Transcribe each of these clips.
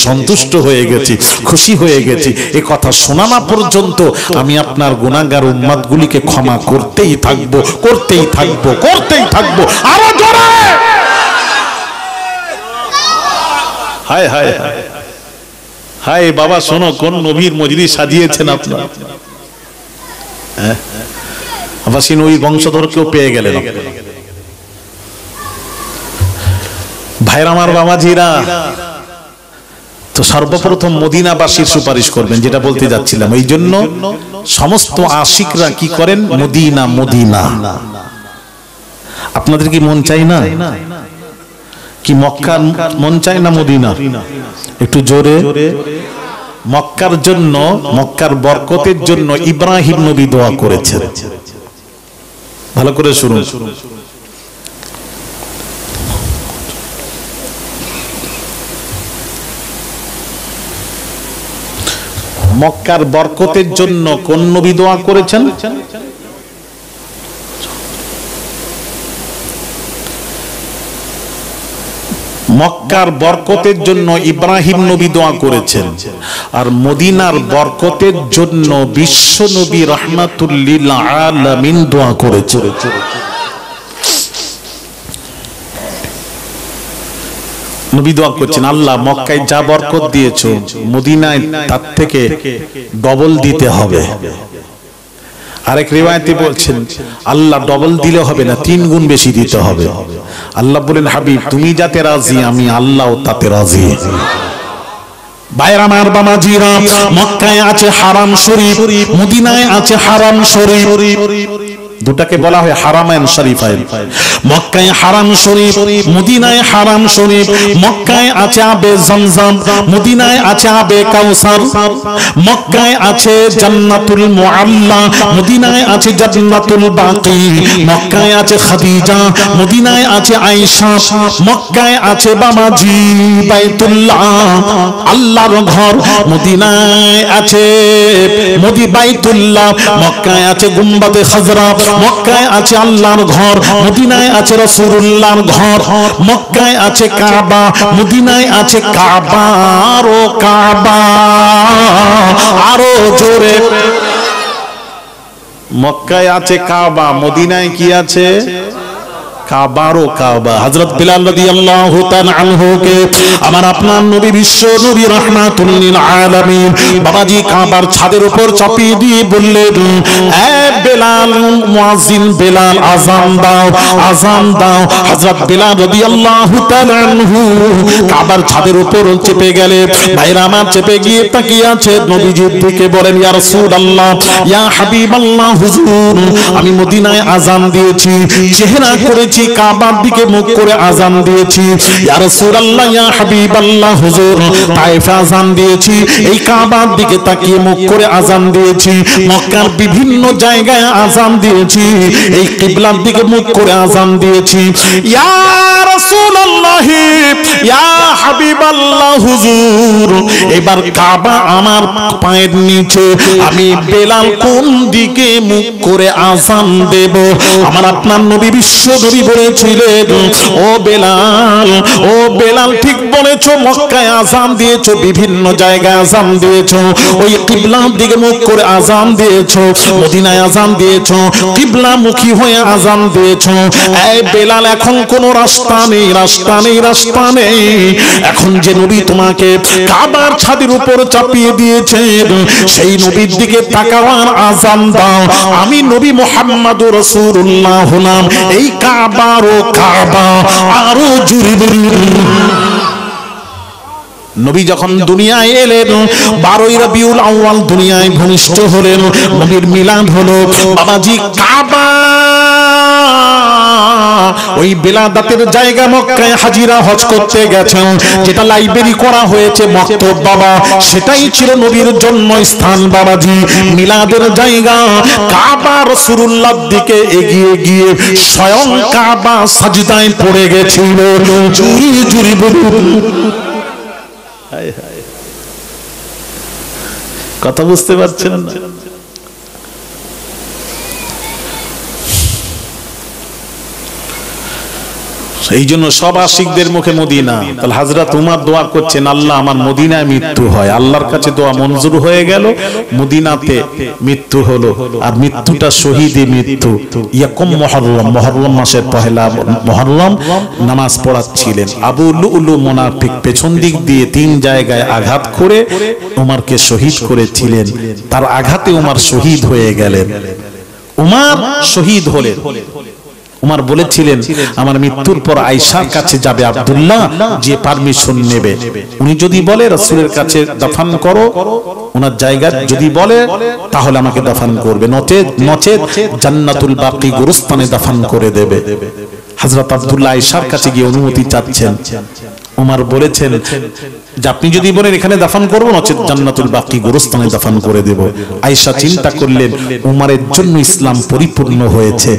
সন্তুষ্ট হয়ে গেছি, খুশি হয়ে গেছি, এ কথা শোনা না পর্যন্ত আমি আপনার গুনাহগার উম্মতগুলিকে ক্ষমা করতেই থাকবো, করতেই থাকবো, করতেই থাকবো। আরো জোরে হায় হায় হায়। বাবা শোনো, কোন নবীর মজলিস সাজিয়েছেন আপনারা? আবাসিন ওই বংশধরকেও পেয়ে গেলেন। ভাইরা আমার, বাবাজিরা, তো সর্বপ্রথম মদিনাবাসীর সুপারিশ করবেন, যেটা বলতে যাচ্ছিলাম। এই জন্য সমস্ত আশিকরা কি করেন? Medina Medina. আপনাদের কি মন চাই না? কি মক্কার মন চাই না মদিনা? একটু জোরে। মক্কার জন্য, মক্কার বরকতের জন্য ইব্রাহিম নবী দোয়া করেছেন। ভালো করে শুনুন। মক্কার বরকতের জন্য কোন নবী দোয়া করেছেন? মক্কার বরকতের জন্য ইব্রাহিম নবী দোয়া করেছেন, আর মদিনার বরকতের জন্য বিশ্ব নবী রাহমাতুল লিল আলামিন দোয়া করেছেন। নবী দোয়া করছেন, আল্লাহ মক্কায় যা বরকত দিয়েছো মদিনায় তার থেকে ডবল দিতে হবে। আরেক রিওয়ায়াতে বলছেন, আল্লাহ ডবল দিলে হবে না, 3 গুণ বেশি দিতে হবে। আল্লাহ বলেন, হাবিব তুমি যাতে রাজি, আমি আল্লাহও তাতে রাজি। ভাইরা আমার, বাবাজিরা, মক্কায় আছে হারাম শরীফ, মদিনায় আছে হারাম শরীফ। দুটাকে বলা হয় হারামাইন শরীফাইন। মক্কায় হারাম শরীফ, মদিনায় হারাম শরীফ। মক্কায় আছে আবে জমজম, মদিনায় আছে আবে কাউসার। মক্কায় আছে জান্নাতুল মুআল্লা, মদিনায় আছে জান্নাতুল বাকি। মক্কায় আছে খাদিজা, মদিনায় আছে আয়েশা। মক্কায় আছে বাবাজি বাইতুল্লাহ, আল্লাহর ঘর। মদিনায় আছে বাইতুল্লাহ। মক্কায় আছে গুম্বাদে খাজরা। মক্কায় আছে আল্লাহর ঘর, মদিনায় আছে রাসূলুল্লাহর ঘর। মক্কায় আছে কাবা, মদিনায় আছে কাবা। আরো কাবা, আরো জোরে। মক্কায় আছে কাবা, মদিনায় কি আছে? কাবারও কাবা। হযরত বিলাল রাদিয়াল্লাহু তাআলা আনহুকে আমার আপনার নবী, বিশ্ব নবী রাহমাতুল লিল আলামিন, বাবাজি কাবার ছাদের উপর চাপিয়ে দিয়ে বললেন, এ বিলাল, মুয়াজ্জিন বেলাল, আযান দাও, আযান দাও। হযরত বিলাল রাদিয়াল্লাহু তাআলা আনহু কাবার ছাদের উপর চেপে গেলেন। ভাইরা আমার, চেপে গিয়ে তাকিয়ে আছে নবীজির দিকে, বলেন, ইয়া রাসূলুল্লাহ, ইয়া হাবিবাল্লাহ, হুজুর আমি মদিনায় আযান দিয়েছি, চেহারা করেছি কাবার দিকে মুখ করে আযান দিয়েছি। ইয়া রাসূলুল্লাহ, ইয়া হাবিবাল্লাহ, হুজুর তায়েফে আযান দিয়েছি, এই কাবার দিকে তাকিয়ে মুখ করে আযান দিয়েছি। মক্কার বিভিন্ন জায়গায় আযান দিয়েছি, এই কিবলার দিকে মুখ করে আযান দিয়েছি। ইয়া রাসূলুল্লাহ, ইয়া হাবিবাল্লাহ, হুজুর এবার কাবা আমার পায়ের নিচে, আমি বেলাল কোন দিকে মুখ করে আযান দেব? আমার আপনার নবী, বিশ্ব নবী বলেছিলেন, ও বেলাল, ও বেলাল, ঠিক বলেছো, মক্কায় আযান দিয়েছো, বিভিন্ন জায়গায় আযান দিয়েছো, ওই কিবলার দিকে মুখ করে আযান দিয়েছো। মদিনায় আযান দিয়েছো, কিবলামুখী হয়ে আযান দিয়েছো। এই বেলাল, এখন কোন রাস্তা নেই, রাস্তা নেই, রাস্তা নেই। এখন যে নবী তোমাকে কাবার ছাদের উপর চাপিয়ে দিয়েছেন, সেই নবীর দিকে তাকাওয়ার আযান দাও। আমি নবী মুহাম্মদুর রাসূলুল্লাহ হলাম, এই কাবারও কাবা। আরো জোরে বলুন। নবী যখন দুনিয়ায় এলেন, 12 রবিউল আউয়াল দুনিয়ায় ভূমিষ্ঠ হলেন, নবীর মিলাদ হলো। বাবাজি কাবা, ওই বিলাদাতের জায়গা মক্কায় হাজিরা হজ করতে গেছেন, যেটা লাইব্রেরি করা হয়েছে মক্তব বাবা, সেটাই ছিল নবীর জন্মস্থান। বাবাজি মিলাদের জায়গা কাবা, রাসূলুল্লাহর দিকে এগিয়ে গিয়ে স্বয়ং কাবা সাজদায় পড়ে গেছিল। জুরি জুরি বলুন। কথা বুঝতে পারছেন না? এই জন্য সব আশিকদের মুখে মদিনা। তাহলে হযরত উমর দোয়া করছেন, আল্লাহ আমার মদিনায় মৃত্যু হয়। আল্লাহর কাছে দোয়া মঞ্জুর হয়ে গেল, মদিনাতে মৃত্যু হলো। আর মৃত্যুটা শহীদি মৃত্যু। ইয়াকুম মুহররম, মুহররম মাসের পহেলা মুহররম নামাজ পড়াচ্ছিলেন। আবু লুলু মুনাফিক পেছন দিক দিয়ে 3 জায়গায় আঘাত করে উমরকে শহীদ করেছিলেন। তার আঘাতে উমর শহীদ হয়ে গেলেন। উমর শহীদ হলেন। উমর বলেছিলেন, আমার মৃত্যুর পর আয়েশার কাছে যাবে আব্দুল্লাহ, যে পারমিশন নেবে। উনি যদি বলে রাসূলের কাছে দাফন করো, ওনার জায়গা যদি বলে তাহলে আমাকে দাফন করবে, নচেত জান্নাতুল বাকি গোরস্থানে দাফন করে দেবে। হযরত আব্দুল্লাহ আয়েশার কাছে গিয়ে অনুমতি চাচ্ছেন। উমর বলেছেন যে আপনি যদি বলেন এখানে দাফন করব, নচেত জান্নাতুল বাকি গোরস্থানে দাফন করে দেব। আয়েশা চিন্তা করলেন, উমরের জন্য ইসলাম পরিপূর্ণ হয়েছে।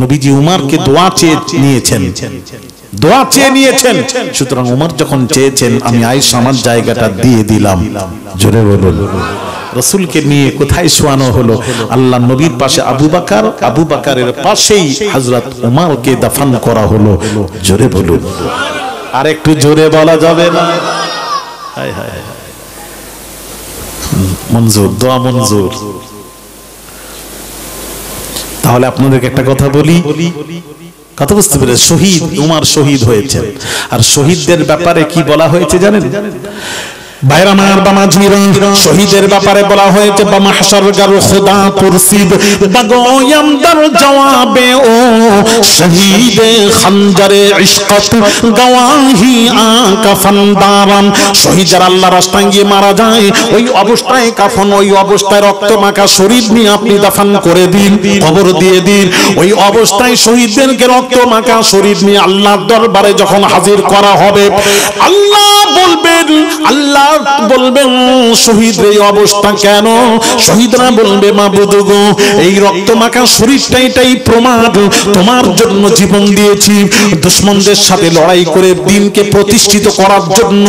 নবীজি উমরকে দোয়া চেয়ে নিয়েছেন, সুতরাং উমর যখন চেয়েছেন, আমি আয়েশা আমার জায়গাটা দিয়ে দিলাম। জোরে বলুন। রাসূলকে নিয়ে কোথায় শোয়ানো হলো? আল্লাহ নবীর পাশে আবু বকর, আবু বকরের পাশেই হযরত উমরকে দাফন করা হলো। জোরে বলুন। আর একটু জোরে বলা যাবে না? হায় হায়, মঞ্জুর, দোয়া মঞ্জুর। তাহলে আপনাদেরকে একটা কথা বলি, কথা বুঝতে পেরে, শহীদ উমর শহীদ হয়েছেন। আর শহীদদের ব্যাপারে কি বলা হয়েছে জানেন? বাইরামার বামাজিরা, শহীদের ব্যাপারে বলা হয়েছে, বামাহশর গার খোদা পুরসিদ বাগোয়াম দার জওয়াবে ও শহীদে খঞ্জরে ইশকত গওয়াহি আকাফন দারাম। শহীদরা আল্লাহর রাস্তায় গিয়ে মারা যায়, ওই অবস্থায় কাফন, ওই অবস্থায় রক্ত মাখা শরীর নিয়ে আপনি দাফন করে দিন, কবর দিয়ে দিন। ওই অবস্থায় শহীদদেরকে রক্ত মাখা শরীর নিয়ে আল্লাহর দরবারে যখন হাজির করা হবে, আল্লাহ বলবেন শহীদের এই অবস্থা কেন? শহীদরা বলবে, মাবুদ গো, এই রক্ত মাখা শরীরটা এটাই প্রমাণ, তোমার জন্য জীবন দিয়েছি, দুশমনদের সাথে লড়াই করে দিনকে প্রতিষ্ঠিত করার জন্য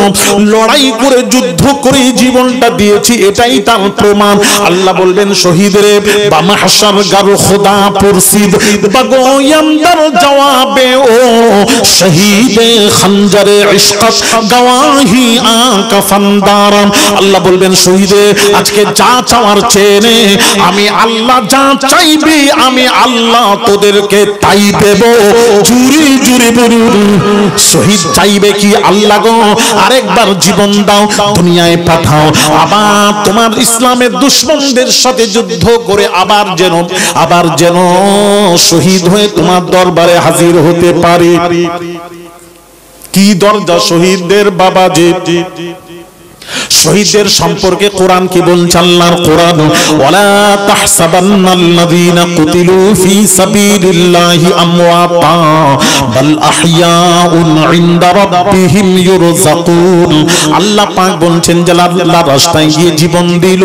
লড়াই করে যুদ্ধ করে জীবনটা দিয়েছি, এটাই তার প্রমাণ। আল্লাহ বলবেন, শহীদরে বামাহশর গার খোদা পুরসিদ বাগোয়াম দার জওয়াবে ও শহীদে খঞ্জরে ইশকত গওয়াহি আকাফন দারাম। আল্লাহ বলবেন, শহীদে আজকে যা চাওয়ার চেয়ে নে, আমি আল্লাহ যা চাইবি আমি আল্লাহ তোদেরকে তাই দেব। জুরি জুরি বলুন, শহীদ চাইবে কি? আল্লাহ গো আরেকবার জীবন দাও, দুনিয়ায় পাঠাও, আবার তোমার ইসলামের দুশমনদের সাথে যুদ্ধ করে আবার যেন শহীদ হয়ে তোমার দরবারে হাজির হতে পারি। কি দরজা শহীদদের বাবাজি। শহীদদের সম্পর্কে কোরআন কি বলছে? আল্লাহর কোরআন, ওয়ালা তাহসাবান্নাল্লাযীনা কুতিলু ফী সাবিলিল্লাহি আমওয়াতা বাল আহইয়াউন ইনদা রাব্বিহিম ইউরযাকুন। আল্লাহ পাক বলছেন, যারা আল্লাহর রাস্তায় গিয়ে জীবন দিল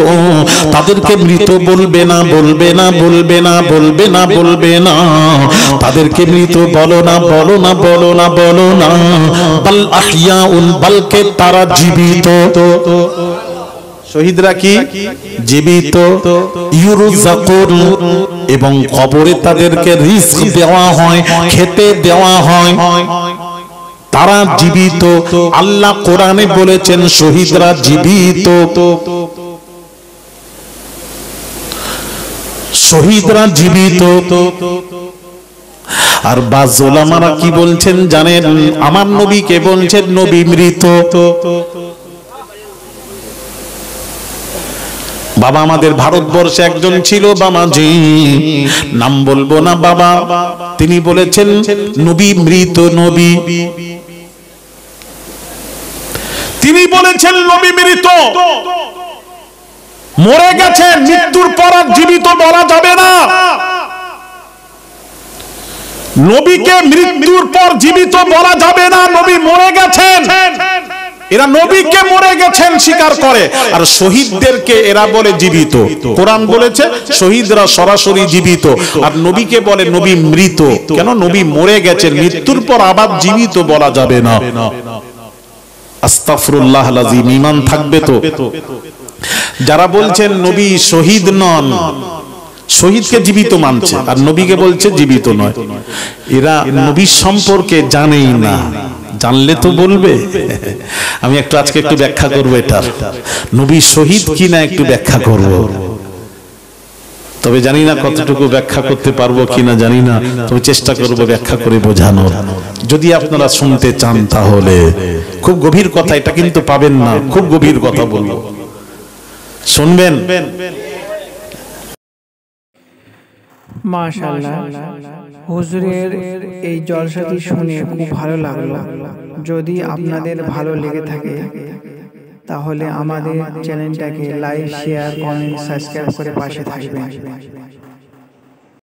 তাদেরকে মৃত বলবে না, বলবে না, বলবে না, বলবে না, বলবে না, তাদেরকে মৃত বলো না, বলো না, বলো না, বলো না, বাল আহইয়াউন, বলকে তারা জীবিত। শহীদরা কি জীবিত, ইউরযাকুন, এবং কবরে তাদেরকে রিজক দেওয়া হয়, খেতে দেওয়া হয়, তারা জীবিত। আল্লাহ কোরআনে বলেছেন শহীদরা জীবিত, শহীদরা জীবিত। আর বাজ উলামারা কি বলছেন জানেন? আমার নবীকে বলছেন নবী মৃত। বাবা আমাদের ভারতবর্ষে একজন ছিল বামাজি, নাম বলবো না বাবা, তিনি বলেছেন নবী মৃত, নবী, তিনি বলেছেন নবী মৃত, মরে গেছেন, মৃত্যুর পর আর জীবিত বলা যাবে না। নবীকে মৃত্যুর পর জীবিত বলা যাবে না, নবী মরে গেছেন। এরা নবীকে মরে গেছেন স্বীকার করে, আর শহীদদেরকে এরা বলে জীবিত। কোরআন বলেছে শহীদরা সরাসরি জীবিত, আর নবীকে বলে নবী মৃত। কেন? নবী মরে গেছেন, মৃত্যুর পর আবার জীবিত বলা যাবে না। আস্তাগফিরুল্লাহ আল-আযীম। ঈমান থাকবে তো? যারা বলছেন নবী শহীদ নন, শহীদকে জীবিত মানছে আর নবীকে বলছে জীবিত নয়। এরা নবীর সম্পর্কে জানেই না, জানলে তো বলবে। আমি আজকে একটু ব্যাখ্যা করবো এটার, নবী শহীদ কিনা একটু ব্যাখ্যা করব। তবে জানি না কতটুকু ব্যাখ্যা করতে পারবো কিনা জানি না, তবে চেষ্টা করবো ব্যাখ্যা করে বোঝানোর। যদি আপনারা শুনতে চান তাহলে খুব গভীর কথা, এটা কিন্তু পাবেন না, খুব গভীর কথা বলবো, শুনবেন। মাশাআল্লাহ, হুজুরের এই জলসাটি শুনে খুব ভালো লাগলো। যদি আপনাদের ভালো লেগে থাকে তাহলে আমাদের চ্যানেলটাকে লাইক, শেয়ার, কমেন্ট, সাবস্ক্রাইব করে পাশে থাকবেন।